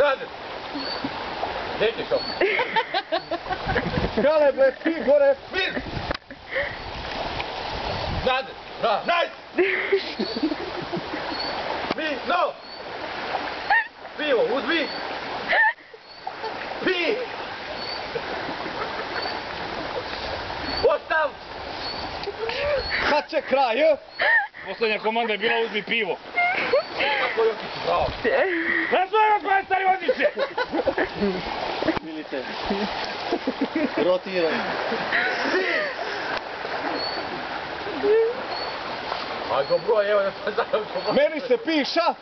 Zadnje! Gdje ćeš ovo? Kale, bre, ti gore! Mir! Zadnje! Da, nice! Mi, no! Pivo, uzmi! Pi! Ostav! Kad će kraj, Posljednja komanda je bila uzmi pivo. Kako je Jokić, bravo! Razvojeno koje stari vodiče! Milite. Rotiraj. Aj dobro, evo da sam zajedno to... Meni se piša!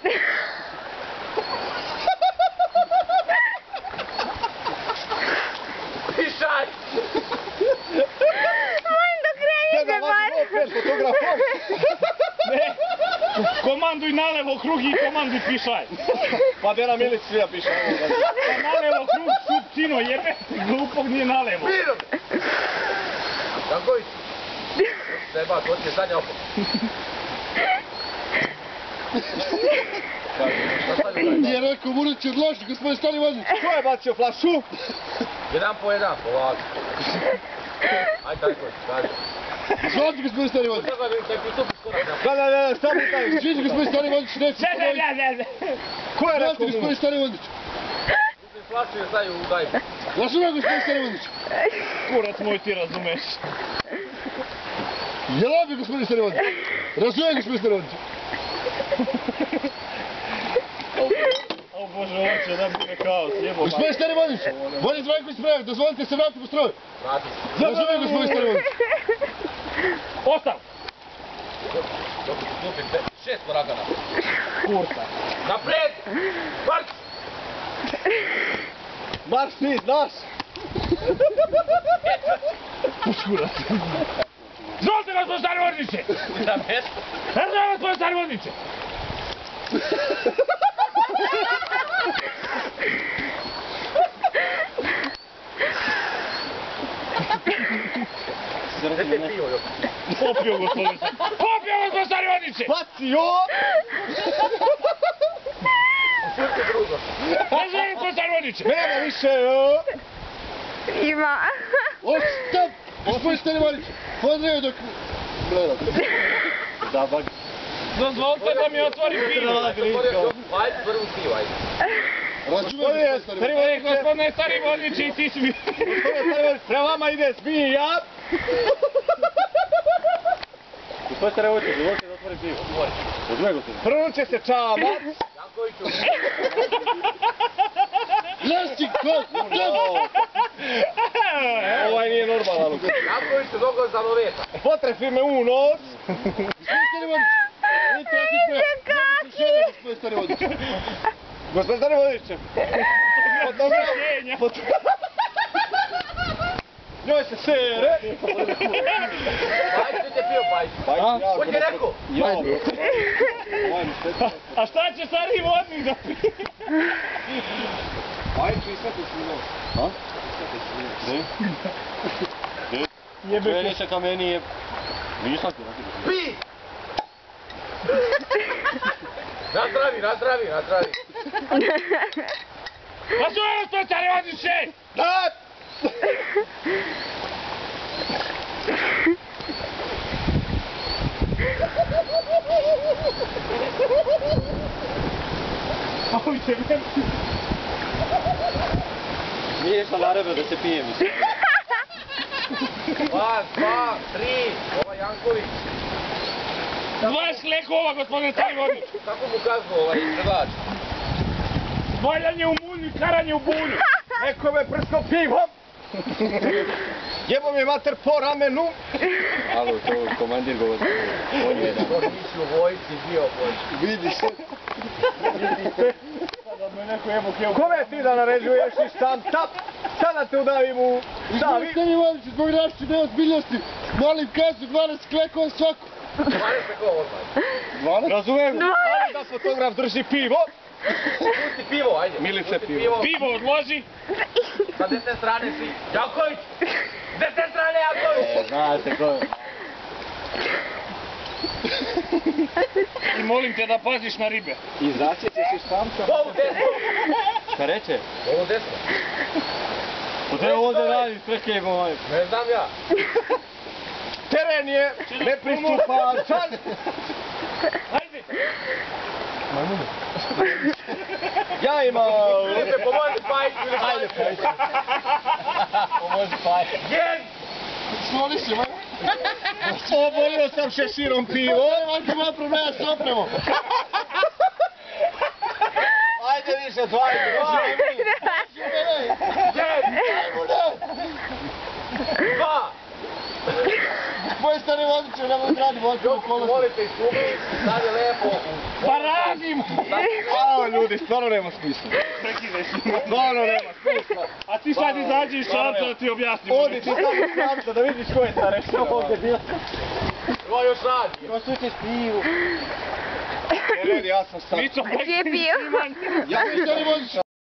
Pišaj! Molim dok krenite bar. Pred fotografom! Ne! Komanduj nalevo krug i komanduj pišaj. Pa Dera Milić svija piša. Pa nalevo krug, supcino, jebe, glupog nije nalevo. Mirom! Janković! Seba, to ti je zadnja opet. Nije rekao, morat će odložiti, gospodin Stani Vodić. Ko je bacio flašu? Jedan po jedan, polako. Ajde, Janković, kaži. Izvolite, gospodin Stani Vodić. Sada da taj pristupiš korak na... Da, samo taj. Izvolite, gospodin Stani Vodić, neće ponoviti. Ne. Ko je Izvolite, rekao mu? gospodin Stani Vodić. Uzmi flašu i znaju u dajbu. Razumem, gospodin Stani Vodić. Kurac moj ti razumeš. Jel ovdje, gospodin Stani Vodić? Razumem, gospodin Stani Vodić. O Bože, ovo će da bude kaos, jebo. Gospodin Stani Vodić, bolje dvojku ispraviti, dozvolite se vratiti po stroju. Vrati. Razumem, gospodin Stani Vodić. Ostav! Dok ti stupim 6 koraka napred. Kurta. Napred! Marš! Marš ti, znaš! Kurac. Zvolite gospodin Stani Vodiče! Na mjesto. Razumem gospodin Stani Vodiče! Gdje ti je pivo, Jokić? Popio gospodin Stani Vodiče! Bacio! Šurke drugo. Razumem gospodin Stani Vodiče! Nema više, Ima. Stop! Gospodin Stani Vodić, podreo dok... Da, bak. Dozvolite da mi otvori pivo! Ajde, prvu pivo, ajde. Razumem, gospodin Stani Vodić. Gospodine Stani Vodiče i ti si mi... Prema vama ide zmija! Gospodin Stani Vodić, dozvolite da otvori pivo. Otvori, gospodin. Prvo će se čamac! Jankoviću. Plastik, stop! Ovaj nije normalan. Jankoviću, dogo za noveta. Potrefi me u nos! Gospodin Stani Vodić, vidite, ja se sve. Gospodin Stani Vodić. Gospodin Stani Vodiće! Fotografenja! Njoj se sere! Ajde, gdje pivo, pa ajde. Ko ti je rekao? A šta će stari vodnik da pije? Ajde, pisati si mi nos. Jebe Meni se ka meni je... Nisam ti rekao. Pi! Nazdravi. Pa su ono što stari Vodiče! Da! Ovi će meni... Nije šta narebe da se pije, mislim. 1, 2, 3, ova Janković. 20 lekova, gospodine stari Vodič! Kako mu kaznu ovaj predlač? Valjanje u mulju i karanje u bulju! Neko me prsko pivom! Jebo mi mater po ramenu! Alo, to komandir govori. On je jedan. To nisi u vojci bio, bož. Vidiš. Sada me neko jebo kevu. Kome ti da naređuješ i štam tap? Sada te udavim u Gospodin šavi! Stani Vodić, zbog naše neozbiljnosti, molim kaznu 12 klekova svaku. 20 sekova odmah. 12? Razumem, ali da fotograf drži pivo! Pusti pivo, ajde. Milice Pusti pivo. Pivo odloži! Sa desne strane si. Janković! S desne strane Janković! Znate ko je. I molim te da paziš na ribe. I začet ćeš i štamca. Ovu desnu! Šta reče? Ovo desno. Po treba ovo da radi, spreške imamo. Ne znam ja. Teren je nepristupačan. Hajde! Ja imam... Filipe, pomozi Pajiću ili Ajde, Pajiću. pomozi Pajić. Jen! Sloni se, man. Obolio sam šeširom pivo. Man, ti ima problema s opremom. Ajde više, dva. Jen! Dva! Moje stari voziče, ne mogu radi voziče u kolosu. Molite izgubili, sad je lepo. Pa radim! Ao, ljudi, stvarno nema smisla. Prekineš. Stvarno nema smisla. A ti sad izađi iz šamca da ti objasnim. Odi ti samo iz šamca da vidiš ko je ta rešao ovdje bio. Ovo još radi. Ko sučeš pivu. Ne redi, ja sam sad. Mico, Gdje je bio? Ja Moje stari voziče.